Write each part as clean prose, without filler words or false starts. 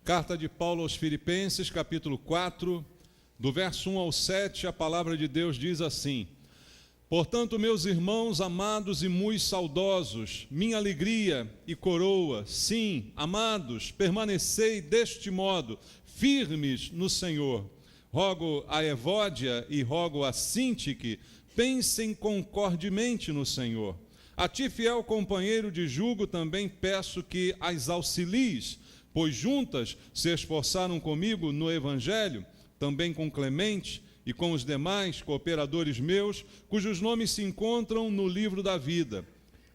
Carta de Paulo aos Filipenses, capítulo 4, do verso 1 ao 7, a palavra de Deus diz assim: Portanto, meus irmãos amados e muito saudosos, minha alegria e coroa, sim, amados, permanecei deste modo, firmes no Senhor. Rogo a Evódia e rogo a Sintique, pensem concordemente no Senhor. A ti, fiel companheiro de jugo, também peço que as auxilies, pois juntas se esforçaram comigo no Evangelho, também com Clemente e com os demais cooperadores meus, cujos nomes se encontram no livro da vida.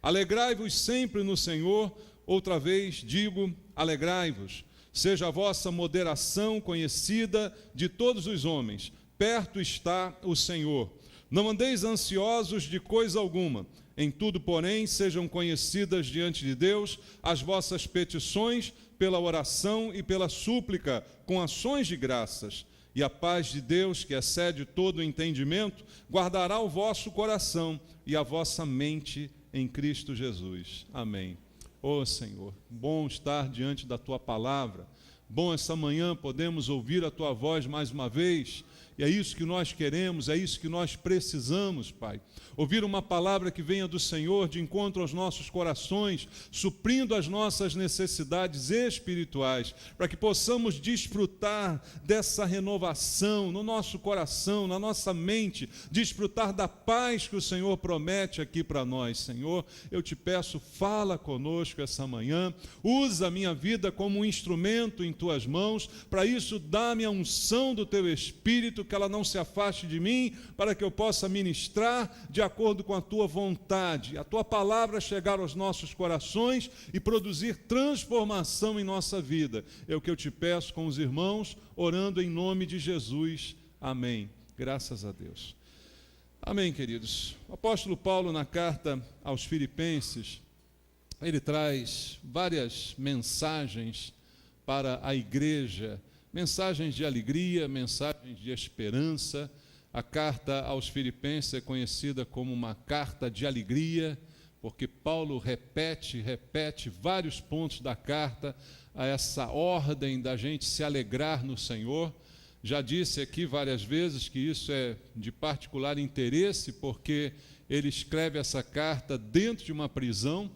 Alegrai-vos sempre no Senhor, outra vez digo, alegrai-vos. Seja a vossa moderação conhecida de todos os homens, perto está o Senhor. Não andeis ansiosos de coisa alguma, em tudo, porém, sejam conhecidas diante de Deus as vossas petições pela oração e pela súplica, com ações de graças. E a paz de Deus, que excede todo o entendimento, guardará o vosso coração e a vossa mente em Cristo Jesus. Amém. Ó Senhor, bom estar diante da Tua palavra. Bom essa manhã podemos ouvir a Tua voz mais uma vez. E é isso que nós queremos, é isso que nós precisamos, Pai. Ouvir uma palavra que venha do Senhor de encontro aos nossos corações, suprindo as nossas necessidades espirituais, para que possamos desfrutar dessa renovação no nosso coração, na nossa mente, desfrutar da paz que o Senhor promete aqui para nós. Senhor, eu te peço, fala conosco essa manhã, usa a minha vida como um instrumento em Tuas mãos, para isso dá-me a unção do Teu Espírito, que ela não se afaste de mim, para que eu possa ministrar de acordo com a Tua vontade, a Tua palavra chegar aos nossos corações e produzir transformação em nossa vida. É o que eu te peço com os irmãos, orando em nome de Jesus. Amém. Graças a Deus. Amém, queridos. O apóstolo Paulo, na carta aos Filipenses, ele traz várias mensagens para a igreja, mensagens de alegria, mensagens de esperança. A carta aos Filipenses é conhecida como uma carta de alegria, porque Paulo repete vários pontos da carta, a essa ordem da gente se alegrar no Senhor. Já disse aqui várias vezes que isso é de particular interesse, porque ele escreve essa carta dentro de uma prisão,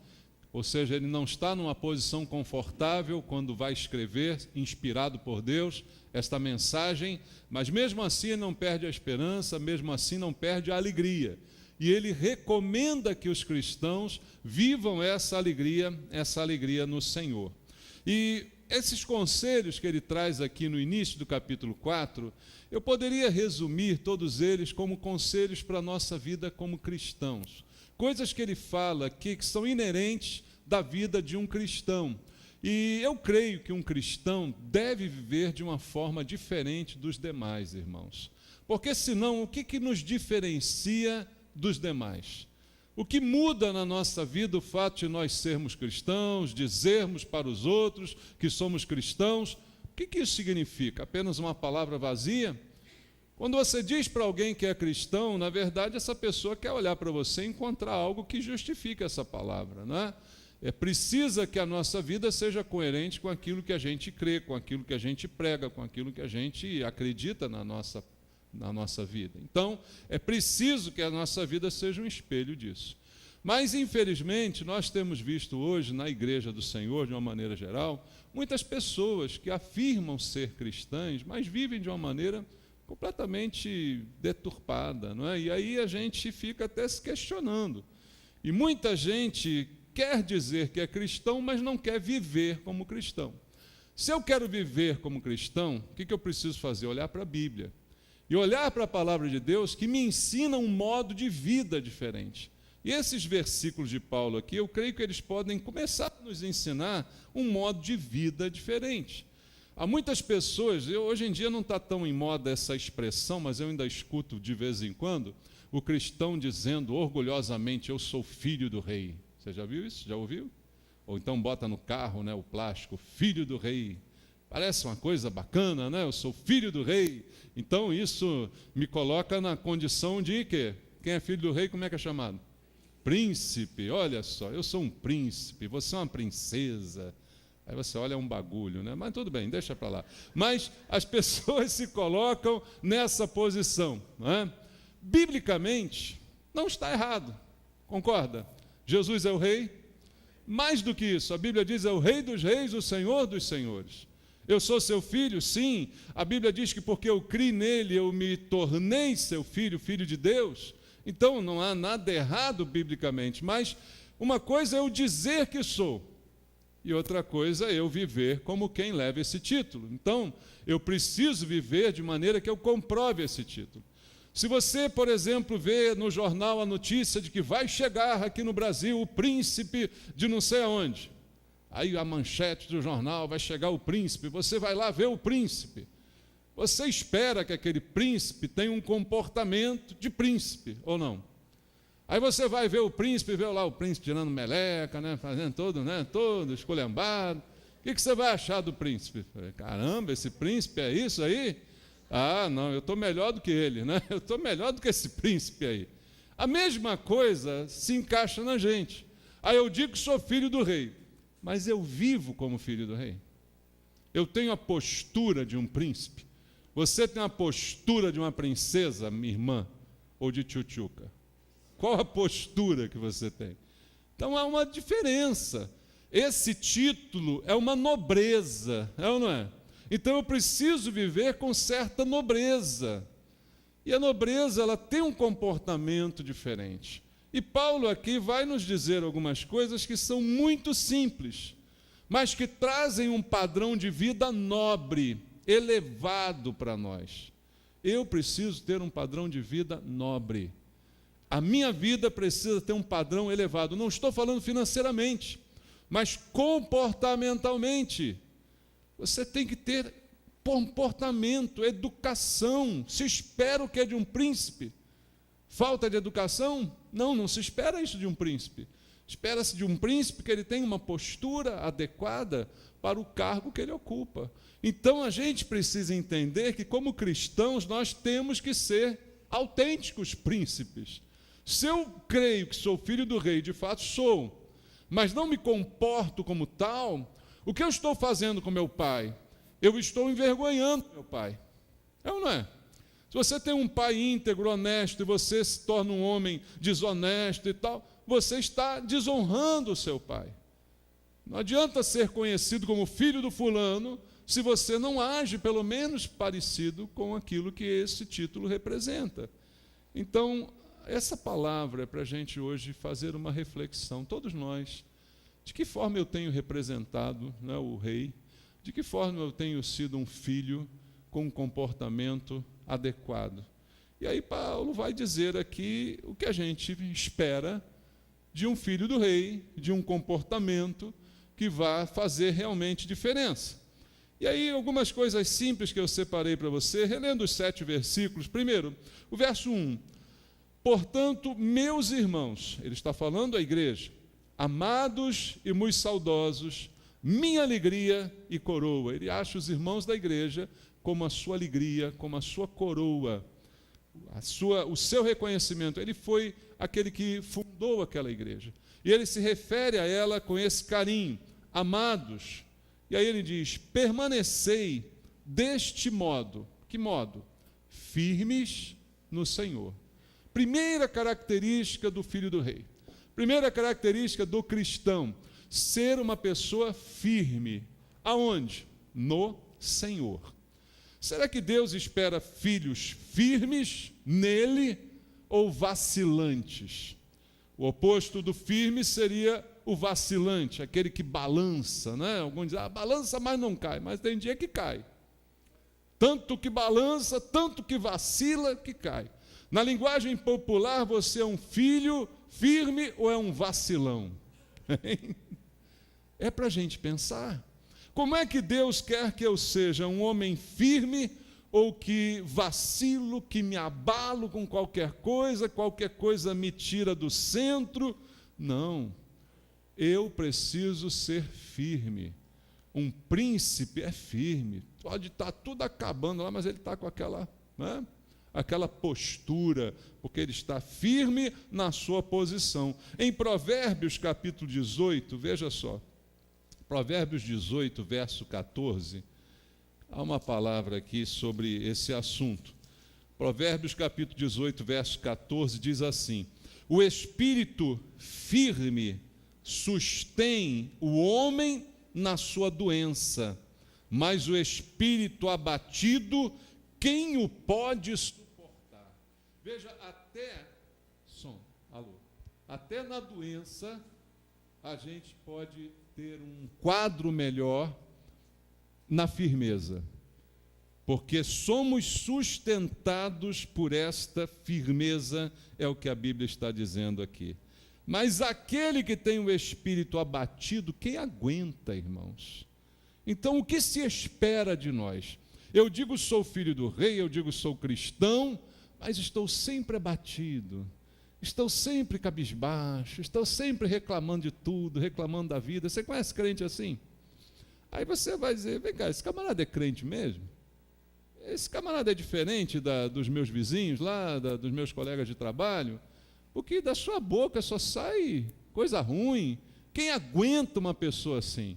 ou seja, ele não está numa posição confortável quando vai escrever, inspirado por Deus, esta mensagem, mas mesmo assim ele não perde a esperança, mesmo assim não perde a alegria. E ele recomenda que os cristãos vivam essa alegria no Senhor. E esses conselhos que ele traz aqui no início do capítulo 4, eu poderia resumir todos eles como conselhos para a nossa vida como cristãos. Coisas que ele fala aqui que são inerentes da vida de um cristão. E eu creio que um cristão deve viver de uma forma diferente dos demais, irmãos. Porque senão, o que nos diferencia dos demais? O que muda na nossa vida o fato de nós sermos cristãos, dizermos para os outros que somos cristãos? O que isso significa? Apenas uma palavra vazia? Quando você diz para alguém que é cristão, na verdade essa pessoa quer olhar para você e encontrar algo que justifique essa palavra, não é? Precisa que a nossa vida seja coerente com aquilo que a gente crê, com aquilo que a gente prega, com aquilo que a gente acredita na nossa vida. Então, é preciso que a nossa vida seja um espelho disso. Mas, infelizmente, nós temos visto hoje, na Igreja do Senhor, de uma maneira geral, muitas pessoas que afirmam ser cristãs, mas vivem de uma maneira completamente deturpada, não é? E aí a gente fica até se questionando. E muita gente quer dizer que é cristão, mas não quer viver como cristão. Se eu quero viver como cristão, o que eu preciso fazer? Olhar para a Bíblia. E olhar para a palavra de Deus, que me ensina um modo de vida diferente. E esses versículos de Paulo aqui, eu creio que eles podem começar a nos ensinar um modo de vida diferente. Há muitas pessoas, hoje em dia não está tão em moda essa expressão, mas eu ainda escuto de vez em quando, o cristão dizendo orgulhosamente, eu sou filho do rei. Você já viu isso? Já ouviu? Ou então bota no carro, né, o plástico, filho do rei. Parece uma coisa bacana, né? Eu sou filho do rei. Então isso me coloca na condição de quê? Quem é filho do rei, como é que é chamado? Príncipe. Olha só, eu sou um príncipe, você é uma princesa. Aí você olha, é um bagulho, né? Mas tudo bem, deixa para lá. Mas as pessoas se colocam nessa posição, não é? Biblicamente, não está errado, concorda? Jesus é o rei. Mais do que isso, a Bíblia diz, é o Rei dos reis, o Senhor dos senhores. Eu sou seu filho, sim. A Bíblia diz que porque eu criei nele, eu me tornei seu filho, filho de Deus. Então, não há nada errado biblicamente, mas uma coisa é eu dizer que sou, e outra coisa é eu viver como quem leva esse título. Então, eu preciso viver de maneira que eu comprove esse título. Se você, por exemplo, vê no jornal a notícia de que vai chegar aqui no Brasil o príncipe de não sei aonde, aí a manchete do jornal, vai chegar o príncipe, você vai lá ver o príncipe. Você espera que aquele príncipe tenha um comportamento de príncipe, ou não? Aí você vai ver o príncipe, vê lá o príncipe tirando meleca, né, fazendo todo esculhambado. O que você vai achar do príncipe? Caramba, esse príncipe é isso aí? Ah, não, eu estou melhor do que ele, né? Eu estou melhor do que esse príncipe aí. A mesma coisa se encaixa na gente. Aí eu digo que sou filho do rei, mas eu vivo como filho do rei. Eu tenho a postura de um príncipe. Você tem a postura de uma princesa, minha irmã, ou de tchutchuca? Qual a postura que você tem? Então há uma diferença. Esse título é uma nobreza, é ou não é? Então eu preciso viver com certa nobreza. E a nobreza, ela tem um comportamento diferente. E Paulo aqui vai nos dizer algumas coisas que são muito simples, mas que trazem um padrão de vida nobre, elevado para nós. Eu preciso ter um padrão de vida nobre. A minha vida precisa ter um padrão elevado. Não estou falando financeiramente, mas comportamentalmente. Você tem que ter comportamento, educação. Se espera o que é de um príncipe? Falta de educação? Não, não se espera isso de um príncipe. Espera-se de um príncipe que ele tenha uma postura adequada para o cargo que ele ocupa. Então a gente precisa entender que, como cristãos, nós temos que ser autênticos príncipes. Se eu creio que sou filho do rei, de fato sou, mas não me comporto como tal, o que eu estou fazendo com meu pai? Eu estou envergonhando meu pai. É ou não é? Se você tem um pai íntegro, honesto, e você se torna um homem desonesto e tal, você está desonrando o seu pai. Não adianta ser conhecido como filho do fulano, se você não age pelo menos parecido com aquilo que esse título representa. Então, essa palavra é para a gente hoje fazer uma reflexão, todos nós. De que forma eu tenho representado, né, o rei? De que forma eu tenho sido um filho com um comportamento adequado? E aí Paulo vai dizer aqui o que a gente espera de um filho do rei, de um comportamento que vai fazer realmente diferença. E aí algumas coisas simples que eu separei para você, relendo os 7 versículos. Primeiro, o verso 1. Portanto, meus irmãos, ele está falando à igreja, amados e muito saudosos, minha alegria e coroa. Ele acha os irmãos da igreja como a sua alegria, como a sua coroa, o seu reconhecimento. Ele foi aquele que fundou aquela igreja. E ele se refere a ela com esse carinho, amados. E aí ele diz, permanecei deste modo. Que modo? Firmes no Senhor. Primeira característica do filho do rei. Primeira característica do cristão, ser uma pessoa firme. Aonde? No Senhor. Será que Deus espera filhos firmes nele ou vacilantes? O oposto do firme seria o vacilante, aquele que balança, né? Alguns dizem, balança, mas não cai, mas tem dia que cai. Tanto que balança, tanto que vacila, que cai. Na linguagem popular, você é um filho firme ou é um vacilão? É para a gente pensar. Como é que Deus quer que eu seja um homem firme ou que vacilo, que me abalo com qualquer coisa me tira do centro? Não, eu preciso ser firme. Um príncipe é firme, pode estar tudo acabando lá, mas ele está com aquela, né? Aquela postura, porque ele está firme na sua posição. Em Provérbios capítulo 18, veja só, Provérbios 18, verso 14, há uma palavra aqui sobre esse assunto. Provérbios capítulo 18, verso 14 diz assim: o espírito firme sustém o homem na sua doença, mas o espírito abatido, quem o pode suportar? Veja, até na doença a gente pode ter um quadro melhor na firmeza, porque somos sustentados por esta firmeza, é o que a Bíblia está dizendo aqui. Mas aquele que tem o espírito abatido, quem aguenta, irmãos? Então, o que se espera de nós? Eu digo sou filho do rei, eu digo sou cristão, mas estou sempre abatido, estou sempre cabisbaixo, estou sempre reclamando de tudo, reclamando da vida. Você conhece crente assim? Aí você vai dizer, vem cá, esse camarada é crente mesmo? Esse camarada é diferente dos meus vizinhos lá, dos meus colegas de trabalho? Porque da sua boca só sai coisa ruim. Quem aguenta uma pessoa assim?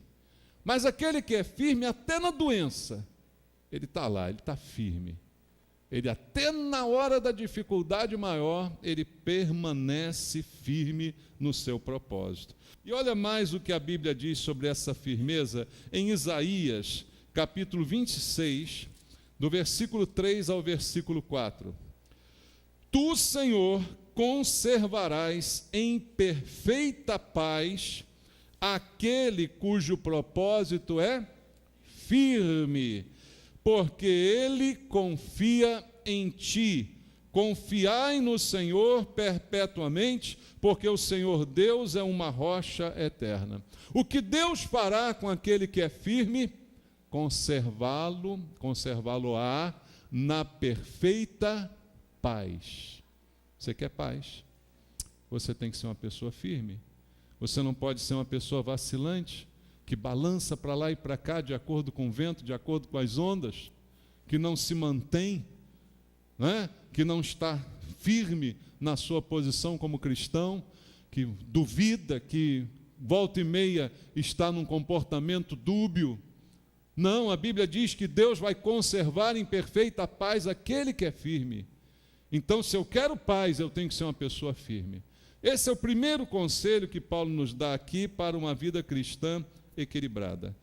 Mas aquele que é firme até na doença, ele está lá, ele está firme. Ele até na hora da dificuldade maior, ele permanece firme no seu propósito. E olha mais o que a Bíblia diz sobre essa firmeza em Isaías, capítulo 26, do versículo 3 ao versículo 4. Tu, Senhor, conservarás em perfeita paz aquele cujo propósito é firme, porque ele confia em ti. Confiai no Senhor perpetuamente, porque o Senhor Deus é uma rocha eterna. O que Deus fará com aquele que é firme? Conservá-lo-á na perfeita paz. Você quer paz? Você tem que ser uma pessoa firme. Você não pode ser uma pessoa vacilante, que balança para lá e para cá de acordo com o vento, de acordo com as ondas, que não se mantém, né? Que não está firme na sua posição como cristão, que duvida, que volta e meia está num comportamento dúbio. Não, a Bíblia diz que Deus vai conservar em perfeita paz aquele que é firme. Então, se eu quero paz, eu tenho que ser uma pessoa firme. Esse é o primeiro conselho que Paulo nos dá aqui para uma vida cristã equilibrada.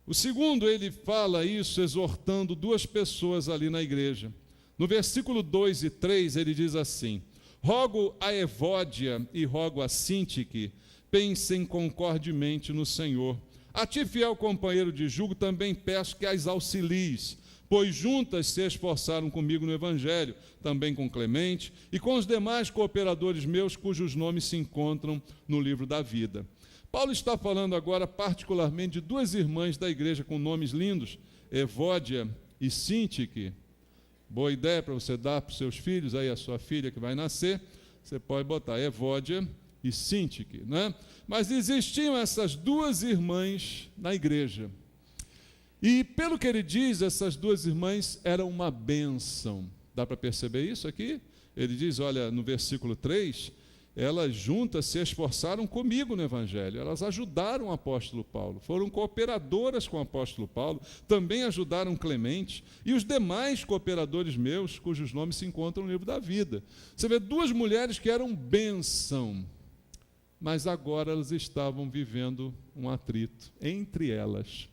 O segundo, ele fala isso exortando duas pessoas ali na igreja. No versículo 2 e 3, ele diz assim: rogo a Evódia e rogo a Sintique, pensem concordemente no Senhor. A ti, fiel companheiro de jugo, também peço que as auxilies, pois juntas se esforçaram comigo no Evangelho, também com Clemente e com os demais cooperadores meus, cujos nomes se encontram no livro da vida. Paulo está falando agora particularmente de duas irmãs da igreja com nomes lindos, Evódia e Sintique. Boa ideia para você dar para os seus filhos, aí a sua filha que vai nascer, você pode botar Evódia e Sintique, né? Mas existiam essas duas irmãs na igreja. E pelo que ele diz, essas duas irmãs eram uma bênção. Dá para perceber isso aqui? Ele diz, olha, no versículo 3, elas juntas se esforçaram comigo no Evangelho, elas ajudaram o apóstolo Paulo, foram cooperadoras com o apóstolo Paulo, também ajudaram Clemente e os demais cooperadores meus, cujos nomes se encontram no livro da vida. Você vê duas mulheres que eram bênção, mas agora elas estavam vivendo um atrito entre elas.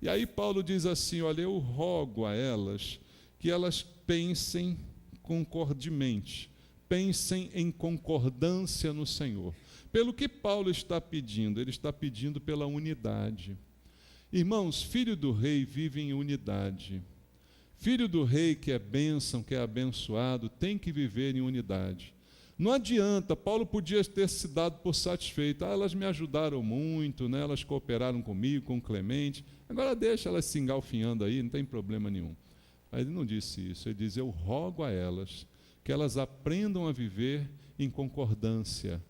E aí Paulo diz assim, olha, eu rogo a elas que elas pensem concordemente, pensem em concordância no Senhor. Pelo que Paulo está pedindo? Ele está pedindo pela unidade. Irmãos, filho do rei vive em unidade. Filho do rei que é bênção, que é abençoado, tem que viver em unidade. Não adianta, Paulo podia ter se dado por satisfeito. Elas me ajudaram muito, né? Elas cooperaram comigo, com Clemente. Agora deixa elas se engalfinhando aí, não tem problema nenhum. Mas ele não disse isso, ele diz, eu rogo a elas que elas aprendam a viver em concordância,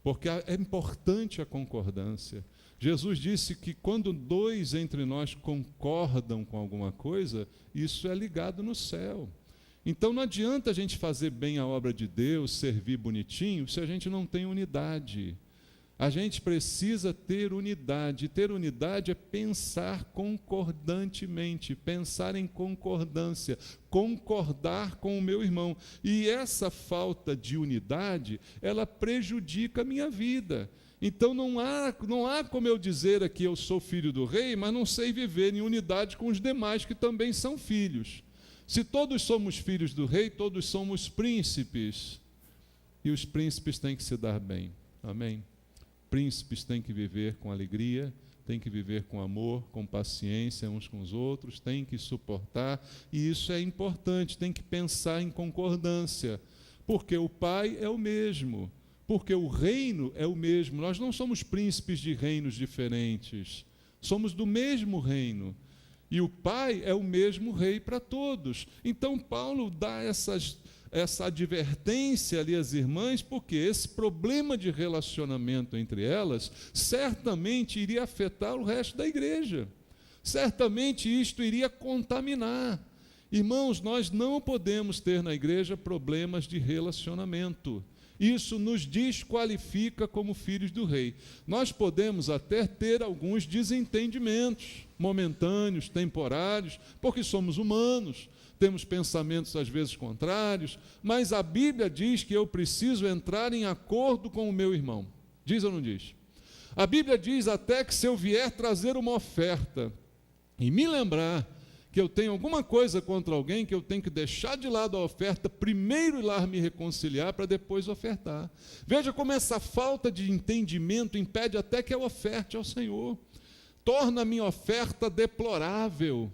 porque é importante a concordância. Jesus disse que quando dois entre nós concordam com alguma coisa, isso é ligado no céu. Então não adianta a gente fazer bem a obra de Deus, servir bonitinho, se a gente não tem unidade. A gente precisa ter unidade. Ter unidade é pensar concordantemente, pensar em concordância, concordar com o meu irmão. E essa falta de unidade, ela prejudica a minha vida. Então não há como eu dizer aqui eu sou filho do rei, mas não sei viver em unidade com os demais que também são filhos. Se todos somos filhos do rei, todos somos príncipes. E os príncipes têm que se dar bem. Amém? Príncipes têm que viver com alegria, têm que viver com amor, com paciência uns com os outros, têm que suportar, e isso é importante, tem que pensar em concordância, porque o Pai é o mesmo, porque o reino é o mesmo. Nós não somos príncipes de reinos diferentes, somos do mesmo reino, e o Pai é o mesmo rei para todos. Então Paulo dá essa advertência ali às irmãs, porque esse problema de relacionamento entre elas certamente iria afetar o resto da igreja, certamente isto iria contaminar. Irmãos, nós não podemos ter na igreja problemas de relacionamento. Isso nos desqualifica como filhos do rei. Nós podemos até ter alguns desentendimentos momentâneos, temporários, porque somos humanos, temos pensamentos às vezes contrários, mas a Bíblia diz que eu preciso entrar em acordo com o meu irmão. Diz ou não diz? A Bíblia diz até que se eu vier trazer uma oferta e me lembrar que eu tenho alguma coisa contra alguém, que eu tenho que deixar de lado a oferta, primeiro ir lá me reconciliar para depois ofertar. Veja como essa falta de entendimento impede até que eu oferte ao Senhor. Torna a minha oferta deplorável,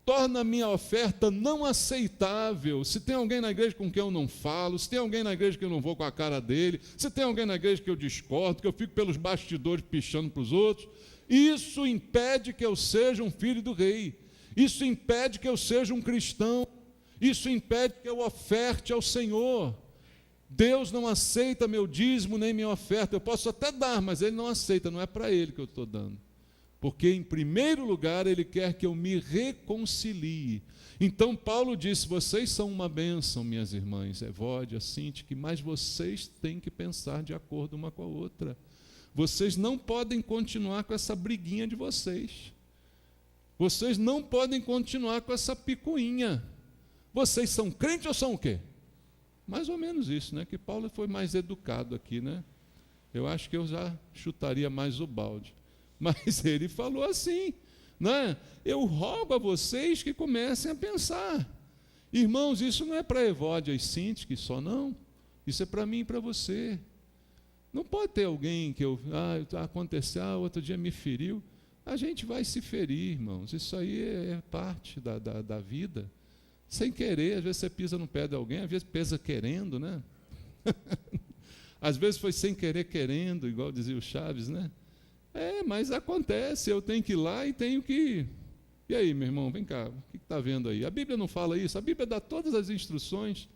torna a minha oferta não aceitável. Se tem alguém na igreja com quem eu não falo, se tem alguém na igreja que eu não vou com a cara dele, se tem alguém na igreja que eu discordo, que eu fico pelos bastidores pichando para os outros, isso impede que eu seja um filho do rei. Isso impede que eu seja um cristão, isso impede que eu oferte ao Senhor. Deus não aceita meu dízimo nem minha oferta. Eu posso até dar, mas Ele não aceita, não é para Ele que eu estou dando. Porque, em primeiro lugar, Ele quer que eu me reconcilie. Então, Paulo disse, vocês são uma bênção, minhas irmãs, Evódia, Sintique, mas vocês têm que pensar de acordo uma com a outra. Vocês não podem continuar com essa briguinha de vocês. Vocês não podem continuar com essa picuinha. Vocês são crentes ou são o quê? Mais ou menos isso, né? Que Paulo foi mais educado aqui, né? Eu acho que eu já chutaria mais o balde. Mas ele falou assim, né? Eu rogo a vocês que comecem a pensar. Irmãos, isso não é para Evódia e Sintique só, não. Isso é para mim e para você. Não pode ter alguém que aconteceu, outro dia me feriu. A gente vai se ferir, irmãos. Isso aí é parte da vida. Sem querer, às vezes você pisa no pé de alguém, às vezes pisa querendo, né? Às vezes foi sem querer querendo, igual dizia o Chaves, né? Mas acontece, eu tenho que ir lá e tenho que... E aí, meu irmão, vem cá, o que está vendo aí? A Bíblia não fala isso, a Bíblia dá todas as instruções.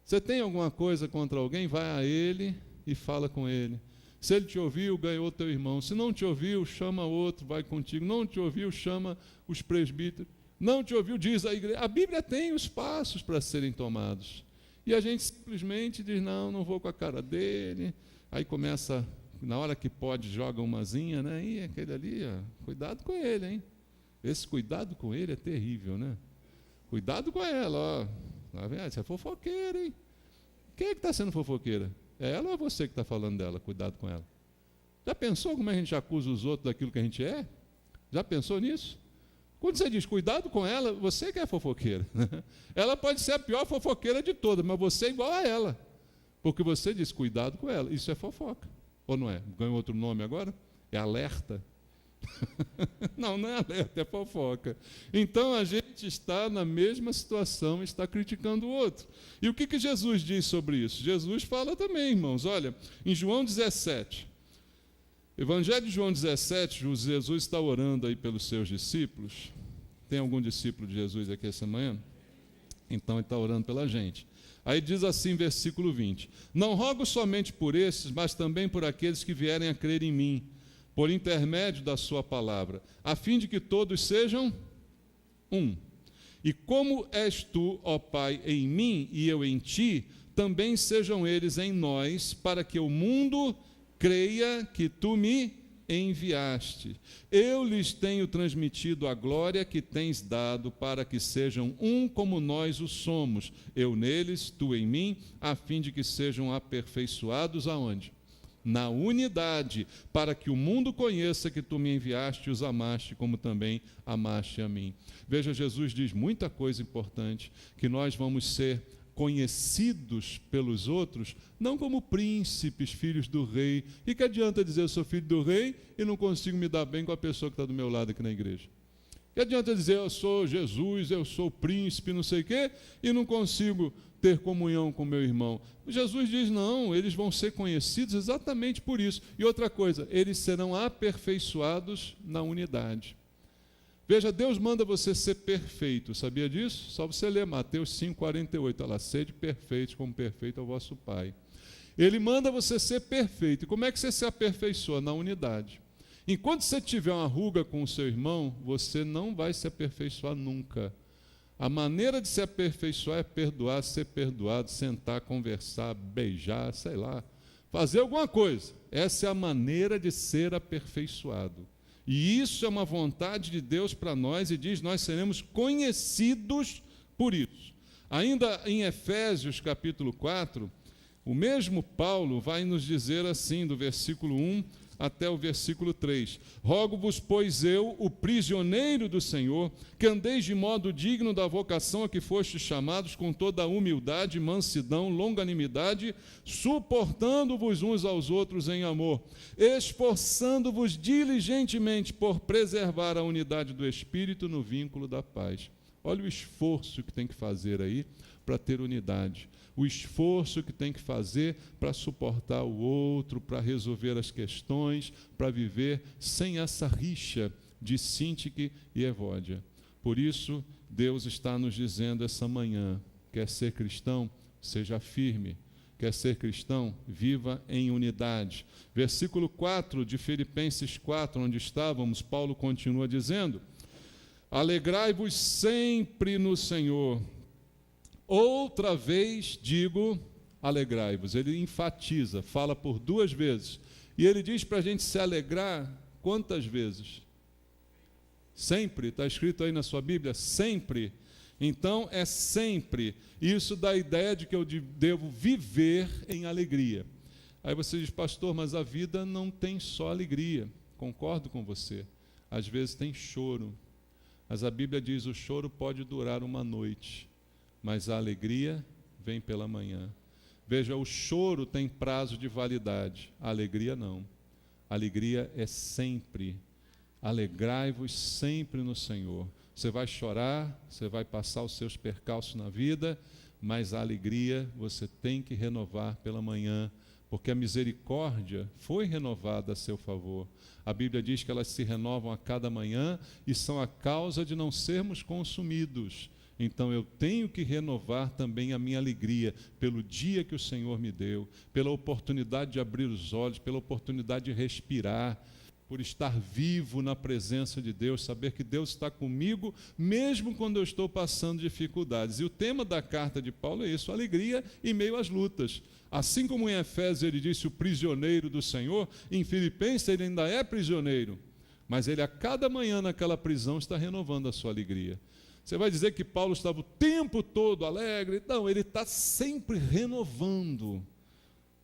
Você tem alguma coisa contra alguém, vai a ele e fala com ele. Se ele te ouviu, ganhou teu irmão. Se não te ouviu, chama outro, vai contigo. Não te ouviu, chama os presbíteros. Não te ouviu, diz a igreja. A Bíblia tem os passos para serem tomados. E a gente simplesmente diz, não vou com a cara dele. Aí começa, na hora que pode, joga umazinha, né? E aquele ali, cuidado com ele, hein? Esse cuidado com ele é terrível, né? Cuidado com ela, ó. Você é fofoqueira, hein? Quem é que está sendo fofoqueira? É ela ou é você que está falando dela? Cuidado com ela. Já pensou como a gente acusa os outros daquilo que a gente é? Já pensou nisso? Quando você diz cuidado com ela, você que é fofoqueira. Ela pode ser a pior fofoqueira de todas, mas você é igual a ela. Porque você diz cuidado com ela. Isso é fofoca. Ou não é? Ganhou outro nome agora? É alerta. Não é alerta, é fofoca. Então a gente está na mesma situação, está criticando o outro. E o que Jesus diz sobre isso? Jesus fala também, irmãos, olha, em João 17, Evangelho de João 17, Jesus está orando aí pelos seus discípulos. Tem algum discípulo de Jesus aqui essa manhã? Então ele está orando pela gente. Aí diz assim, versículo 20, não rogo somente por esses, mas também por aqueles que vierem a crer em mim, por intermédio da sua palavra, a fim de que todos sejam um. E como és tu, ó Pai, em mim e eu em ti, também sejam eles em nós, para que o mundo creia que tu me enviaste. Eu lhes tenho transmitido a glória que tens dado, para que sejam um como nós o somos, eu neles, tu em mim, a fim de que sejam aperfeiçoados aonde? Na unidade, para que o mundo conheça que tu me enviaste e os amaste, como também amaste a mim. Veja, Jesus diz muita coisa importante, que nós vamos ser conhecidos pelos outros, não como príncipes, filhos do rei. E que adianta dizer eu sou filho do rei e não consigo me dar bem com a pessoa que está do meu lado aqui na igreja? Que adianta dizer eu sou Jesus, eu sou príncipe, não sei o quê, e não consigo ter comunhão com meu irmão? Jesus diz, não, eles vão ser conhecidos exatamente por isso. E outra coisa, eles serão aperfeiçoados na unidade. Veja, Deus manda você ser perfeito, sabia disso? Só você ler Mateus 5,48, olha lá, sede perfeitos como perfeito é o vosso Pai. Ele manda você ser perfeito. E como é que você se aperfeiçoa? Na unidade. Enquanto você tiver uma ruga com o seu irmão, você não vai se aperfeiçoar nunca. A maneira de se aperfeiçoar é perdoar, ser perdoado, sentar, conversar, beijar, sei lá, fazer alguma coisa. Essa é a maneira de ser aperfeiçoado. E isso é uma vontade de Deus para nós, e diz, nós seremos conhecidos por isso. Ainda em Efésios capítulo 4, o mesmo Paulo vai nos dizer assim, do versículo 1 até o versículo 3. Rogo-vos, pois eu, o prisioneiro do Senhor, que andeis de modo digno da vocação a que fostes chamados, com toda a humildade, mansidão, longanimidade, suportando-vos uns aos outros em amor, esforçando-vos diligentemente por preservar a unidade do Espírito no vínculo da paz. Olha o esforço que tem que fazer aí para ter unidade. O esforço que tem que fazer para suportar o outro, para resolver as questões, para viver sem essa rixa de Síntique e Evódia. Por isso, Deus está nos dizendo essa manhã, quer ser cristão, seja firme. Quer ser cristão, viva em unidade. Versículo 4 de Filipenses 4, onde estávamos, Paulo continua dizendo, alegrai-vos sempre no Senhor. Outra vez digo, alegrai-vos. Ele enfatiza, fala por 2 vezes. E ele diz para a gente se alegrar quantas vezes? Sempre, está escrito aí na sua Bíblia, sempre. Então é sempre. Isso dá a ideia de que eu devo viver em alegria. Aí você diz, pastor, mas a vida não tem só alegria. Concordo com você. Às vezes tem choro. Mas a Bíblia diz, o choro pode durar uma noite, mas a alegria vem pela manhã. Veja, o choro tem prazo de validade, a alegria não. A alegria é sempre. Alegrai-vos sempre no Senhor. Você vai chorar, você vai passar os seus percalços na vida, mas a alegria você tem que renovar pela manhã, porque a misericórdia foi renovada a seu favor. A Bíblia diz que elas se renovam a cada manhã e são a causa de não sermos consumidos. Então eu tenho que renovar também a minha alegria pelo dia que o Senhor me deu, pela oportunidade de abrir os olhos, pela oportunidade de respirar, por estar vivo na presença de Deus, saber que Deus está comigo, mesmo quando eu estou passando dificuldades. E o tema da carta de Paulo é isso, alegria em meio às lutas. Assim como em Efésios ele disse o prisioneiro do Senhor, em Filipenses ele ainda é prisioneiro, mas ele a cada manhã naquela prisão está renovando a sua alegria. Você vai dizer que Paulo estava o tempo todo alegre? Não, ele está sempre renovando,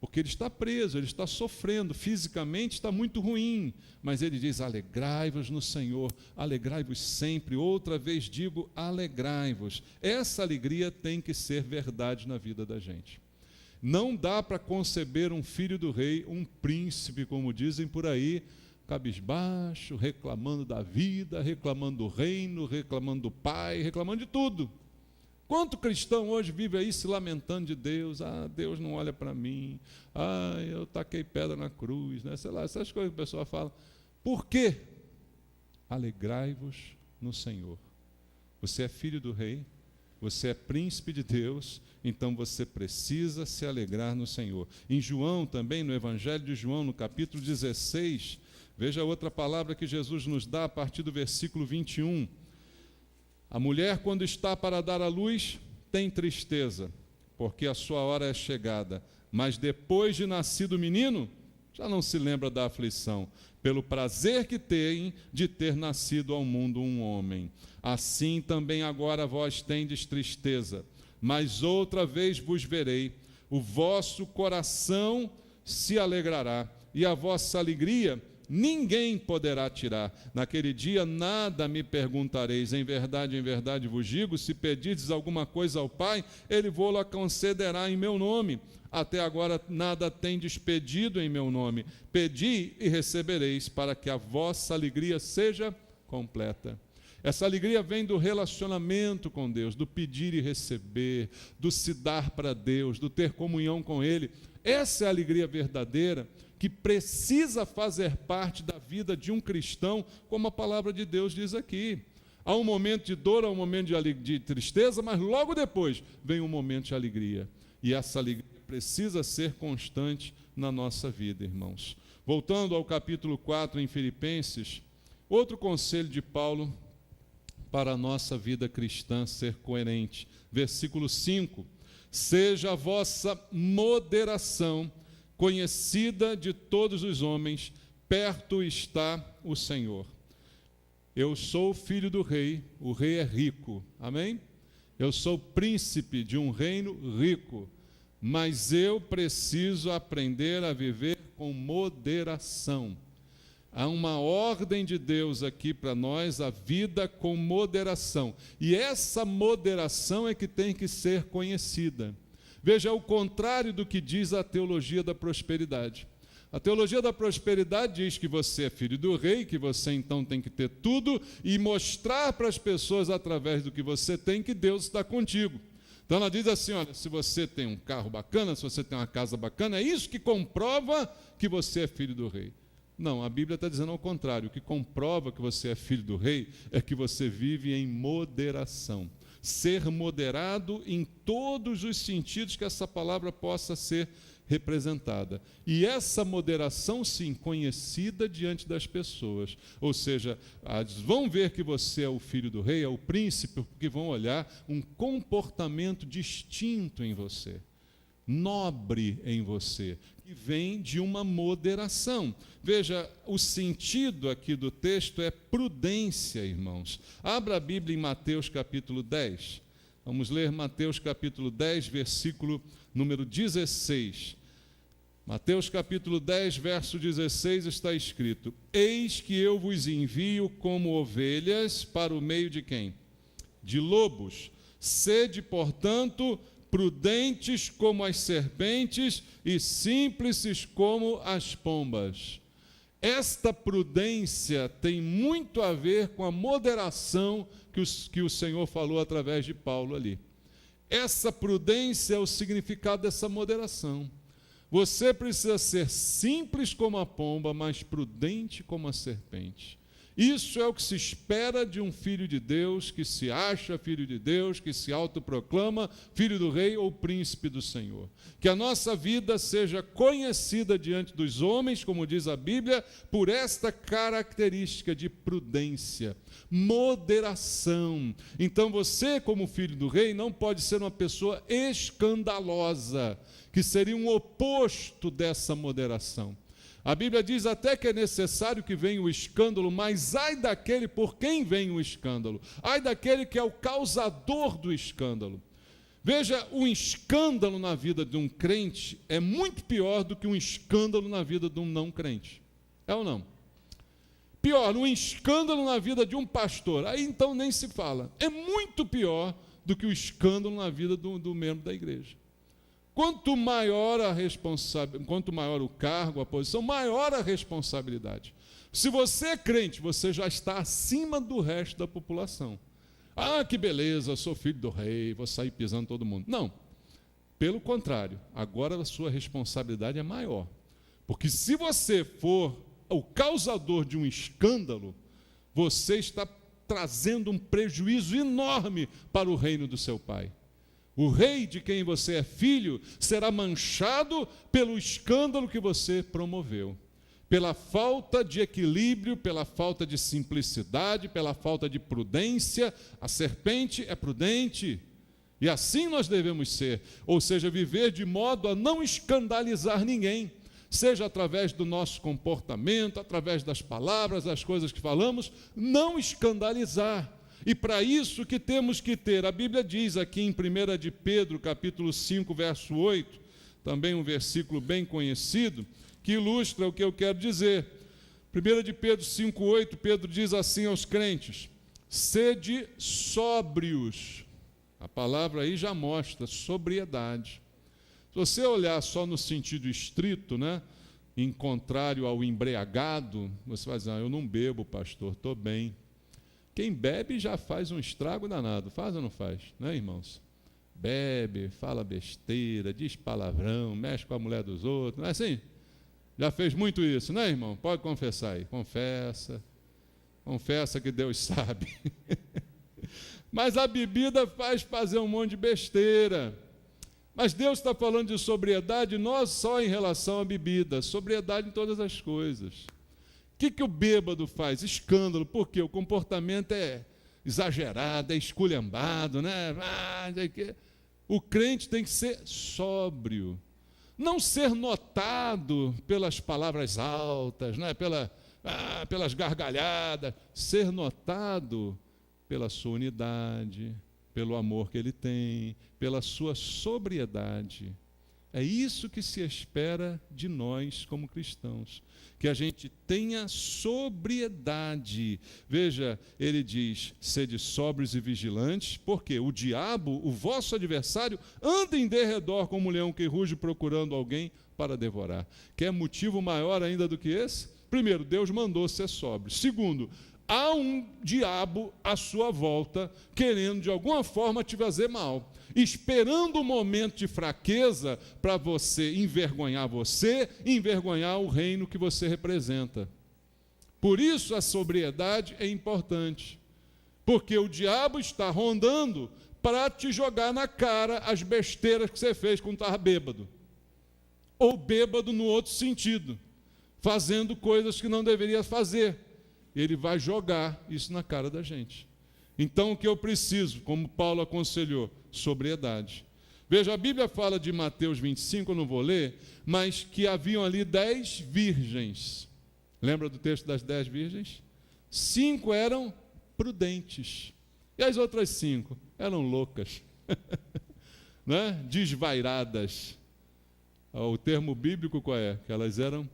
porque ele está preso, ele está sofrendo, fisicamente está muito ruim, mas ele diz, alegrai-vos no Senhor, alegrai-vos sempre, outra vez digo, alegrai-vos. Essa alegria tem que ser verdade na vida da gente. Não dá para conceber um filho do rei, um príncipe, como dizem por aí, cabisbaixo, reclamando da vida, reclamando do reino, reclamando do pai, reclamando de tudo. Quanto cristão hoje vive aí se lamentando de Deus? Ah, Deus não olha para mim. Ah, eu taquei pedra na cruz, né? Sei lá, essas coisas que a pessoa fala. Por quê? Alegrai-vos no Senhor. Você é filho do rei, você é príncipe de Deus, então você precisa se alegrar no Senhor. Em João também, no Evangelho de João, no capítulo 16, veja outra palavra que Jesus nos dá a partir do versículo 21. A mulher, quando está para dar à luz, tem tristeza, porque a sua hora é chegada. Mas depois de nascido o menino, Já não se lembra da aflição, pelo prazer que tem de ter nascido ao mundo um homem. Assim também agora vós tendes tristeza, mas outra vez vos verei, o vosso coração se alegrará, e a vossa alegria ninguém poderá tirar. Naquele dia nada me perguntareis, em verdade vos digo, se pedirdes alguma coisa ao Pai, Ele vô-la concederá em meu nome. Até agora nada tendes pedido em meu nome. Pedi e recebereis, para que a vossa alegria seja completa. Essa alegria vem do relacionamento com Deus, do pedir e receber, do se dar para Deus, do ter comunhão com Ele. Essa é a alegria verdadeira, que precisa fazer parte da vida de um cristão, como a palavra de Deus diz aqui. Há um momento de dor, há um momento de tristeza, mas logo depois vem um momento de alegria. E essa alegria precisa ser constante na nossa vida, irmãos. Voltando ao capítulo 4 em Filipenses, outro conselho de Paulo para a nossa vida cristã ser coerente. Versículo 5: seja a vossa moderação conhecida de todos os homens, perto está o Senhor. Eu sou filho do rei, o rei é rico, amém? Eu sou príncipe de um reino rico, mas eu preciso aprender a viver com moderação. Há uma ordem de Deus aqui para nós, a vida com moderação. E essa moderação é que tem que ser conhecida. Veja, é o contrário do que diz a teologia da prosperidade. A teologia da prosperidade diz que você é filho do rei, que você então tem que ter tudo e mostrar para as pessoas através do que você tem que Deus está contigo. Então ela diz assim, olha, se você tem um carro bacana, se você tem uma casa bacana, é isso que comprova que você é filho do rei. Não, a Bíblia está dizendo ao contrário. O que comprova que você é filho do rei é que você vive em moderação. Ser moderado em todos os sentidos que essa palavra possa ser representada. E essa moderação, sim, conhecida diante das pessoas. Ou seja, vão ver que você é o filho do rei, é o príncipe, porque vão olhar um comportamento distinto em você, nobre em você, que vem de uma moderação. Veja, o sentido aqui do texto é prudência, irmãos. Abra a Bíblia em Mateus capítulo 10. Vamos ler Mateus capítulo 10, versículo número 16. Mateus capítulo 10, verso 16 está escrito: eis que eu vos envio como ovelhas para o meio de quem? De lobos. Sede, portanto, prudentes como as serpentes e simples como as pombas. Esta prudência tem muito a ver com a moderação que o Senhor falou através de Paulo ali. Essa prudência é o significado dessa moderação. Você precisa ser simples como a pomba, mas prudente como a serpente. Isso é o que se espera de um filho de Deus, que se acha filho de Deus, que se autoproclama filho do rei ou príncipe do Senhor. Que a nossa vida seja conhecida diante dos homens, como diz a Bíblia, por esta característica de prudência, moderação. Então você, como filho do rei, não pode ser uma pessoa escandalosa, que seria um oposto dessa moderação. A Bíblia diz até que é necessário que venha o escândalo, mas ai daquele por quem vem o escândalo, ai daquele que é o causador do escândalo. Veja, um escândalo na vida de um crente é muito pior do que um escândalo na vida de um não crente. É ou não? Pior, um escândalo na vida de um pastor, aí então nem se fala. É muito pior do que o escândalo na vida do membro da igreja. Quanto maior a responsabilidade, quanto maior o cargo, a posição, maior a responsabilidade. Se você é crente, você já está acima do resto da população. Ah, que beleza, eu sou filho do rei, vou sair pisando todo mundo. Não, pelo contrário, agora a sua responsabilidade é maior. Porque se você for o causador de um escândalo, você está trazendo um prejuízo enorme para o reino do seu pai. O rei de quem você é filho será manchado pelo escândalo que você promoveu, pela falta de equilíbrio, pela falta de simplicidade, pela falta de prudência. A serpente é prudente, e assim nós devemos ser, ou seja, viver de modo a não escandalizar ninguém, seja através do nosso comportamento, através das palavras, das coisas que falamos, não escandalizar. E para isso que temos que ter, a Bíblia diz aqui em 1 de Pedro, capítulo 5, verso 8, também um versículo bem conhecido, que ilustra o que eu quero dizer. 1 de Pedro 5, 8, Pedro diz assim aos crentes: sede sóbrios. A palavra aí já mostra sobriedade. Se você olhar só no sentido estrito, né, em contrário ao embriagado, você vai dizer, eu não bebo, pastor, estou bem. Quem bebe já faz um estrago danado, faz ou não faz, né, irmãos? Bebe, fala besteira, diz palavrão, mexe com a mulher dos outros, não é assim? Já fez muito isso, né, irmão? Pode confessar aí, confessa que Deus sabe. Mas a bebida faz fazer um monte de besteira. Mas Deus está falando de sobriedade, não só em relação à bebida, sobriedade em todas as coisas. O que o bêbado faz? Escândalo, porque o comportamento é exagerado, é esculhambado, né? O crente tem que ser sóbrio, não ser notado pelas palavras altas, né? Pelas gargalhadas, ser notado pela sua unidade, pelo amor que ele tem, pela sua sobriedade. É isso que se espera de nós como cristãos, que a gente tenha sobriedade. Veja, ele diz, sede sóbrios e vigilantes, porque o diabo, o vosso adversário, anda em derredor como um leão que ruge procurando alguém para devorar. Quer motivo maior ainda do que esse? Primeiro, Deus mandou ser sóbrio. Segundo, há um diabo à sua volta, querendo de alguma forma te fazer mal, esperando um momento de fraqueza para você, envergonhar o reino que você representa. Por isso a sobriedade é importante, porque o diabo está rondando para te jogar na cara as besteiras que você fez quando estava bêbado, ou bêbado no outro sentido, fazendo coisas que não deveria fazer. Ele vai jogar isso na cara da gente. Então o que eu preciso, como Paulo aconselhou, sobriedade. Veja, a Bíblia fala de Mateus 25, eu não vou ler, mas que haviam ali 10 virgens. Lembra do texto das 10 virgens? 5 eram prudentes. E as outras 5 eram loucas, né? Desvairadas. O termo bíblico qual é? Que elas eram...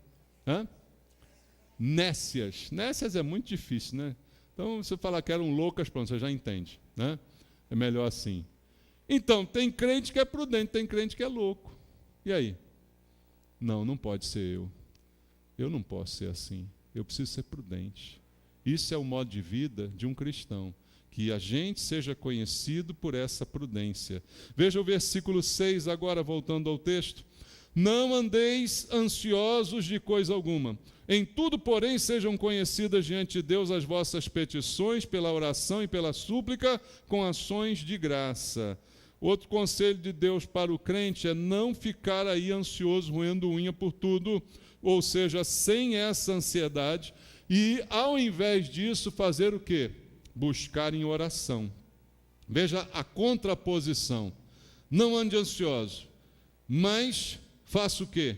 nécias. Nécias é muito difícil, né? Então, se eu falar que eram loucas, pronto, você já entende, né? É melhor assim. Então, tem crente que é prudente, tem crente que é louco. E aí? Não pode ser eu. Eu não posso ser assim. Eu preciso ser prudente. Isso é o modo de vida de um cristão. Que a gente seja conhecido por essa prudência. Veja o versículo 6, agora voltando ao texto. Não andeis ansiosos de coisa alguma. Em tudo, porém, sejam conhecidas diante de Deus as vossas petições, pela oração e pela súplica, com ações de graça. Outro conselho de Deus para o crente é não ficar aí ansioso, roendo unha por tudo, ou seja, sem essa ansiedade, e, ao invés disso, fazer o quê? Buscar em oração. Veja a contraposição. Não ande ansioso, mas faça o quê?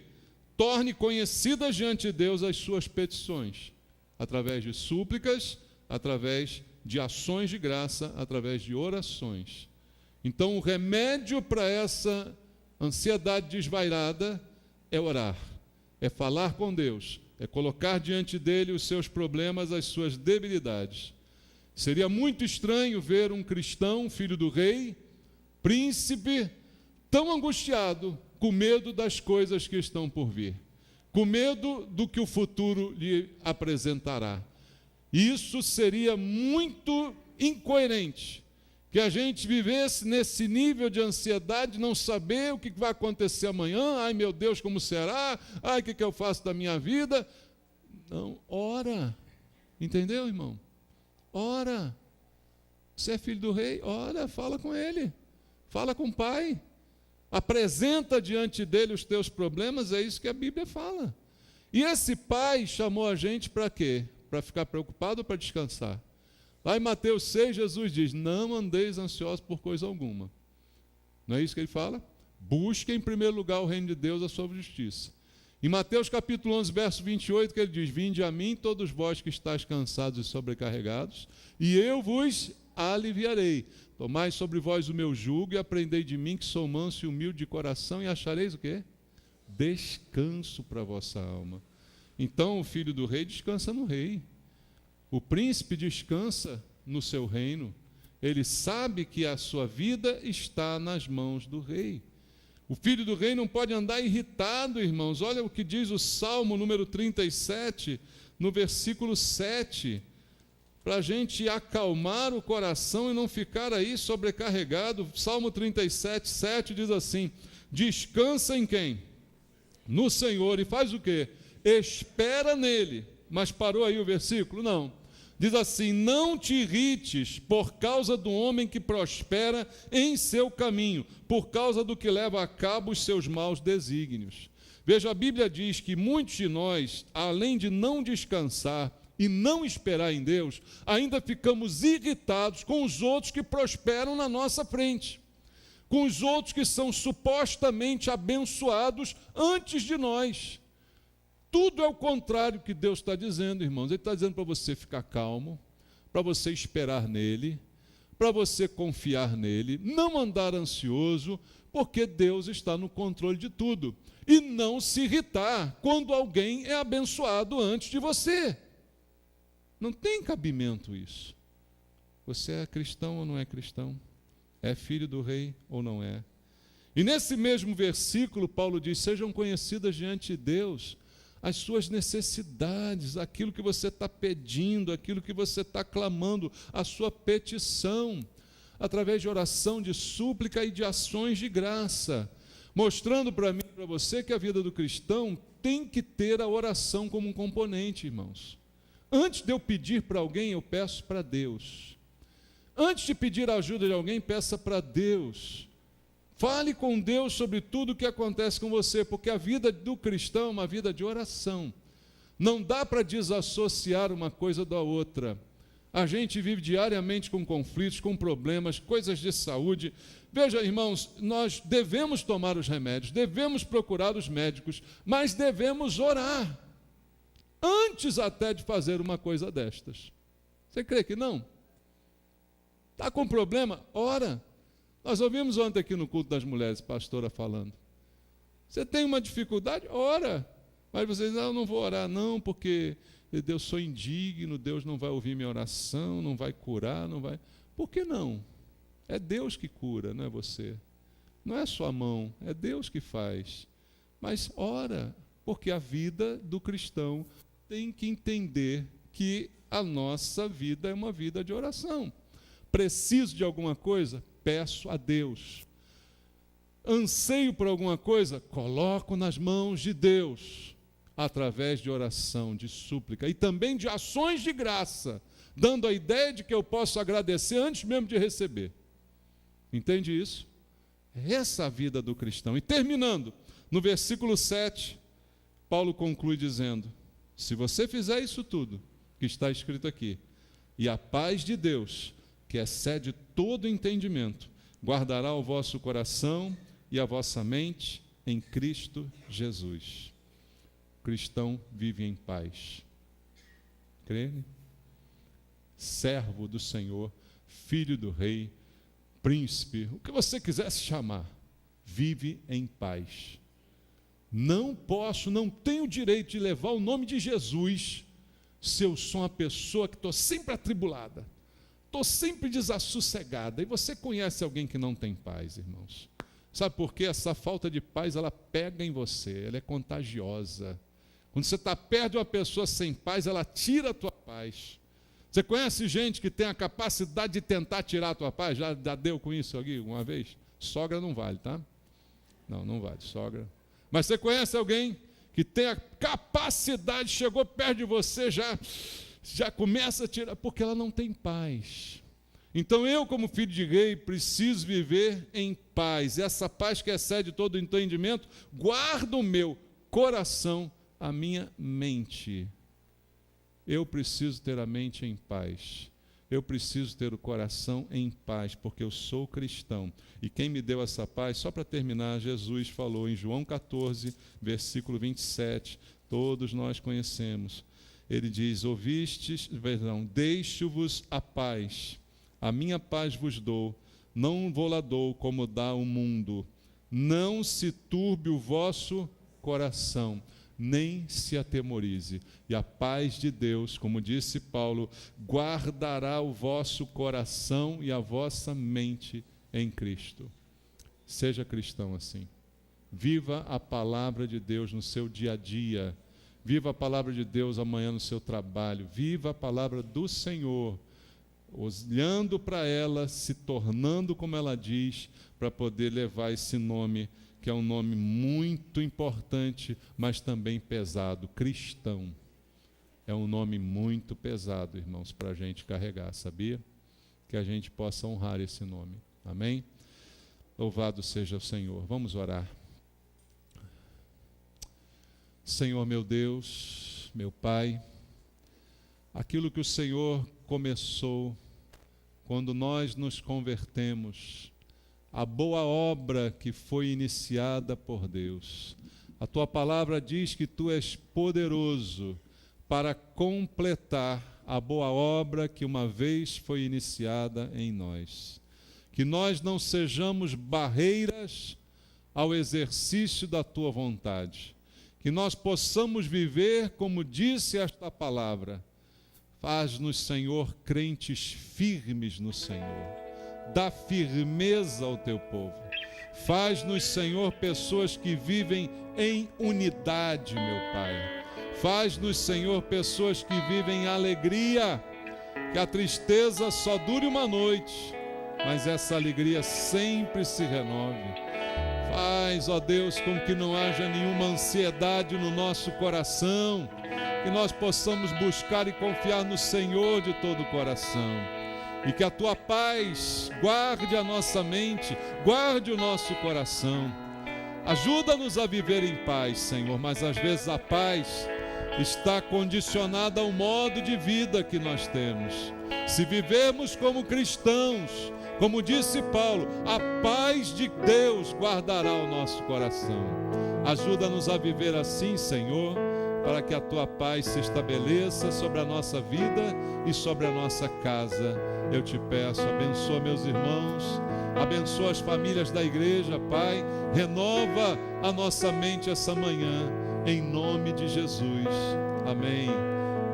Torne conhecidas diante de Deus as suas petições, através de súplicas, através de ações de graça, através de orações. Então, o remédio para essa ansiedade desvairada é orar, é falar com Deus, é colocar diante dele os seus problemas, as suas debilidades. Seria muito estranho ver um cristão, filho do rei, príncipe, tão angustiado, com medo das coisas que estão por vir, com medo do que o futuro lhe apresentará. Isso seria muito incoerente, que a gente vivesse nesse nível de ansiedade, não saber o que vai acontecer amanhã, ai meu Deus, como será? Ai, o que eu faço da minha vida? Não, ora, entendeu, irmão? Ora, você é filho do rei, ora, fala com ele, fala com o pai, apresenta diante dele os teus problemas, é isso que a Bíblia fala. E esse pai chamou a gente para quê? Para ficar preocupado ou para descansar? Lá em Mateus 6, Jesus diz, não andeis ansiosos por coisa alguma. Não é isso que ele fala? Busque em primeiro lugar o reino de Deus, a sua justiça. Em Mateus capítulo 11, verso 28, que ele diz: vinde a mim todos vós que estáis cansados e sobrecarregados, e eu vos aliviarei. Tomai sobre vós o meu jugo e aprendei de mim, que sou manso e humilde de coração, e achareis o quê? Descanso para a vossa alma. Então o filho do rei descansa no rei. O príncipe descansa no seu reino. Ele sabe que a sua vida está nas mãos do rei. O filho do rei não pode andar irritado, irmãos. Olha o que diz o Salmo número 37, no versículo 7. Para a gente acalmar o coração e não ficar aí sobrecarregado. Salmo 37, 7 diz assim: descansa em quem? No Senhor. E faz o quê? Espera nele. Mas parou aí o versículo? Não. Diz assim: não te irrites por causa do homem que prospera em seu caminho, por causa do que leva a cabo os seus maus desígnios. Veja, a Bíblia diz que muitos de nós, além de não descansar e não esperar em Deus, ainda ficamos irritados com os outros que prosperam na nossa frente, com os outros que são supostamente abençoados antes de nós. Tudo é o contrário que Deus está dizendo, irmãos. Ele está dizendo para você ficar calmo, para você esperar nele, para você confiar nele, não andar ansioso, porque Deus está no controle de tudo. E não se irritar quando alguém é abençoado antes de você. Não tem cabimento isso. Você é cristão ou não é cristão? É filho do rei ou não é? E nesse mesmo versículo, Paulo diz: sejam conhecidas diante de Deus as suas necessidades, aquilo que você está pedindo, aquilo que você está clamando, a sua petição, através de oração, de súplica e de ações de graça, mostrando para mim e para você que a vida do cristão tem que ter a oração como um componente, irmãos. Antes de eu pedir para alguém, eu peço para Deus. Antes de pedir a ajuda de alguém, peça para Deus. Fale com Deus sobre tudo o que acontece com você, porque a vida do cristão é uma vida de oração. Não dá para desassociar uma coisa da outra. A gente vive diariamente com conflitos, com problemas, coisas de saúde. Veja, irmãos, nós devemos tomar os remédios, devemos procurar os médicos, mas devemos orar, antes até de fazer uma coisa destas. Você crê que não? Está com problema? Ora. Nós ouvimos ontem aqui no culto das mulheres, pastora falando. Você tem uma dificuldade? Ora. Mas você diz: não, eu não vou orar não, porque eu sou indigno, Deus não vai ouvir minha oração, não vai curar, não vai... Por que não? É Deus que cura, não é você. Não é sua mão, é Deus que faz. Mas ora, porque a vida do cristão tem que entender que a nossa vida é uma vida de oração. Preciso de alguma coisa? Peço a Deus. Anseio por alguma coisa? Coloco nas mãos de Deus, através de oração, de súplica e também de ações de graça, dando a ideia de que eu posso agradecer antes mesmo de receber. Entende isso? Essa é a vida do cristão. E terminando, no versículo 7, Paulo conclui dizendo: se você fizer isso tudo que está escrito aqui, e a paz de Deus, que excede todo entendimento, guardará o vosso coração e a vossa mente em Cristo Jesus. O cristão vive em paz. Crê? Servo do Senhor, filho do rei, príncipe, o que você quiser se chamar, vive em paz. Não tenho o direito de levar o nome de Jesus se eu sou uma pessoa que estou sempre atribulada, estou sempre desassossegada. E você conhece alguém que não tem paz, irmãos? Sabe por quê? Essa falta de paz, ela pega em você, ela é contagiosa. Quando você está perto de uma pessoa sem paz, ela tira a tua paz. Você conhece gente que tem a capacidade de tentar tirar a tua paz? Já deu com isso aqui uma vez? Sogra não vale, tá? Não vale, sogra. Mas você conhece alguém que tem a capacidade, chegou perto de você, já começa a tirar, porque ela não tem paz. Então eu, como filho de rei, preciso viver em paz. E essa paz que excede todo o entendimento, guarda o meu coração, a minha mente. Eu preciso ter a mente em paz. eu preciso ter o coração em paz, porque eu sou cristão. E quem me deu essa paz, só para terminar, Jesus falou em João 14, versículo 27, todos nós conhecemos. Ele diz, deixo-vos a paz, a minha paz vos dou, não vou-la dou como dá o mundo. Não se turbe o vosso coração, nem se atemorize. E a paz de Deus, como disse Paulo, guardará o vosso coração e a vossa mente em Cristo. Seja cristão assim. Viva a palavra de Deus no seu dia a dia. Viva a palavra de Deus amanhã no seu trabalho. Viva a palavra do Senhor, olhando para ela, se tornando como ela diz, para poder levar esse nome, que é um nome muito importante, mas também pesado, cristão. É um nome muito pesado, irmãos, para a gente carregar, sabia? Que a gente possa honrar esse nome. Amém? Louvado seja o Senhor. Vamos orar. Senhor meu Deus, meu Pai, aquilo que o Senhor começou quando nós nos convertemos, a boa obra que foi iniciada por Deus. A Tua palavra diz que Tu és poderoso para completar a boa obra que uma vez foi iniciada em nós. Que nós não sejamos barreiras ao exercício da Tua vontade. Que nós possamos viver como disse esta palavra. Faz-nos, Senhor, crentes firmes no Senhor. Dá firmeza ao Teu povo. Faz-nos, Senhor, pessoas que vivem em unidade, meu Pai. Faz-nos, Senhor, pessoas que vivem em alegria. Que a tristeza só dure uma noite, mas essa alegria sempre se renove. Faz, ó Deus, com que não haja nenhuma ansiedade no nosso coração, que nós possamos buscar e confiar no Senhor de todo o coração, e que a Tua paz guarde a nossa mente, guarde o nosso coração. Ajuda-nos a viver em paz, Senhor, mas às vezes a paz está condicionada ao modo de vida que nós temos. Se vivemos como cristãos, como disse Paulo, a paz de Deus guardará o nosso coração. Ajuda-nos a viver assim, Senhor, para que a Tua paz se estabeleça sobre a nossa vida e sobre a nossa casa. Eu te peço, abençoa meus irmãos, abençoa as famílias da igreja, Pai, renova a nossa mente essa manhã, em nome de Jesus. Amém.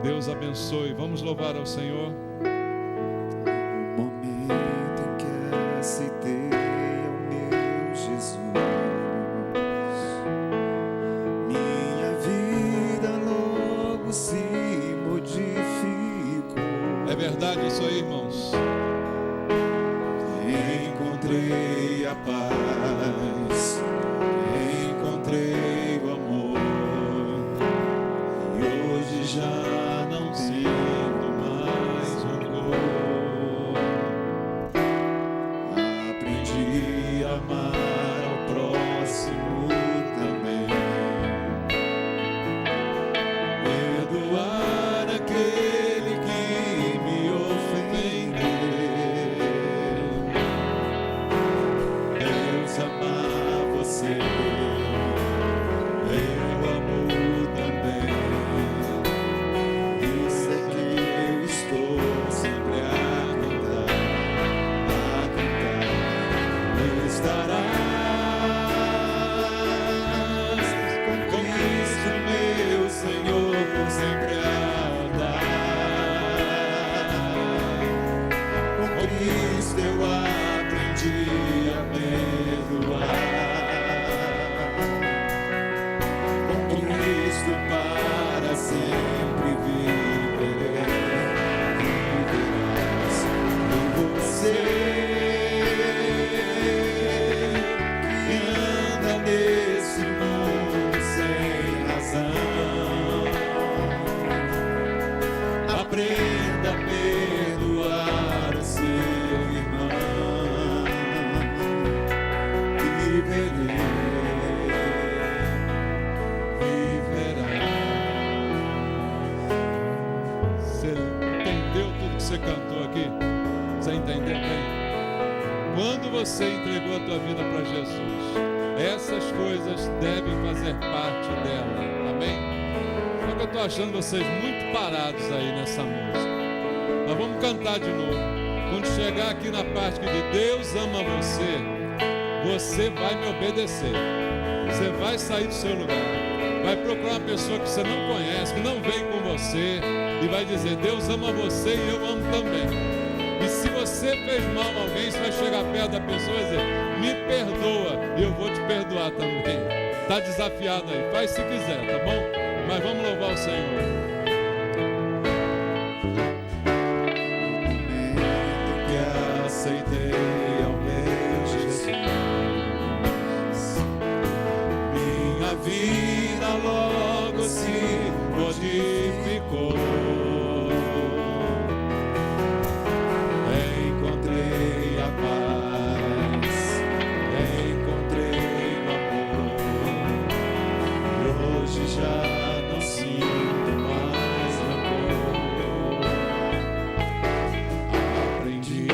Deus abençoe. Vamos louvar ao Senhor. Verdade isso aí, irmãos. Encontrei a paz, encontrei o amor, e hoje já não sinto mais rancor. Aprendi a amar ao próximo também, perdoar aquele que me ofendeu. Deus amar você, eu amo também. cantou aqui? Você entendeu bem? Quando você entregou a tua vida para Jesus, essas coisas devem fazer parte dela. Amém? Só que eu estou achando vocês muito parados aí nessa música. Nós vamos cantar de novo. Quando chegar aqui na parte que diz Deus ama você, você vai me obedecer. Você vai sair do seu lugar. Vai procurar uma pessoa que você não conhece, que não veio com você, e vai dizer, Deus ama você e eu amo também. E se você fez mal a alguém, você vai chegar perto da pessoa e dizer, me perdoa, e eu vou te perdoar também. Está desafiado aí, faz se quiser, tá bom? Mas vamos louvar o Senhor. Que aceitei ao meu Jesus, minha vida logo se modificou. Encontrei a paz, encontrei o amor, e hoje já não sinto mais rancor. Aprendi a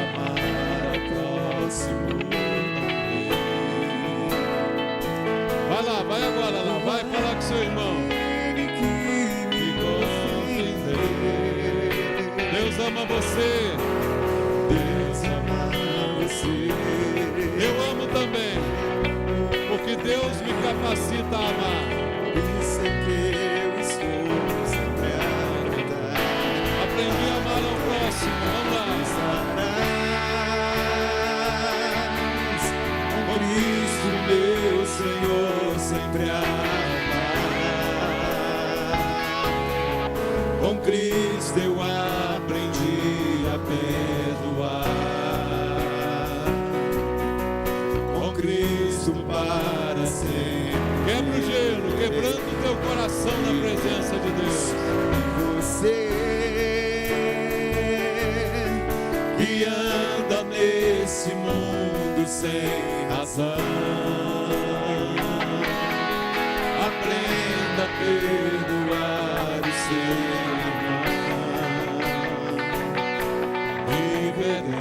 amar ao próximo também. Vai lá, vai agora lá, vai falar com seu irmão. Ele que me ofendeu. Deus ama você, Deus ama você. eu amo também, porque Deus me capacita a amar. Por isso é que eu estou sempre a cantar. Aprendi a amar ao próximo, vamos lá. Por isso, meu Senhor, sempre a amar. Com Cristo eu aprendi a perdoar. Com Cristo para sempre. Quebra o gelo, quebrando o teu coração na presença de Deus. E você que anda nesse mundo sem razão, aprenda a perdoar o seu irmão. Viverei.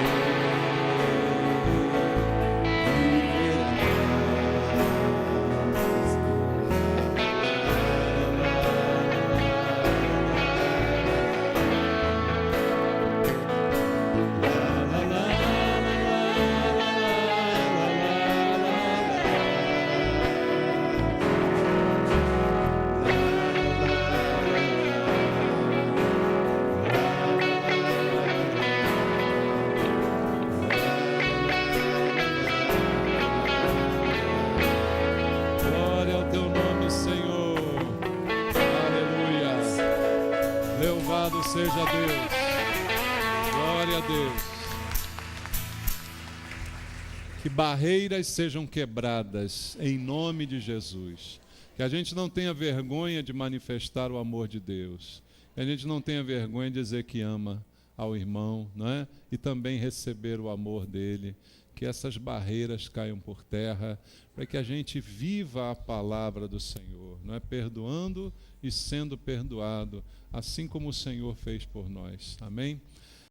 Glória ao teu nome, Senhor. Aleluia. Louvado seja Deus. Glória a Deus. Que barreiras sejam quebradas em nome de Jesus. Que a gente não tenha vergonha de manifestar o amor de Deus. Que a gente não tenha vergonha de dizer que ama ao irmão, não é? E também receber o amor dele. Que essas barreiras caiam por terra, para que a gente viva a palavra do Senhor, não é? Perdoando e sendo perdoado, assim como o Senhor fez por nós. Amém?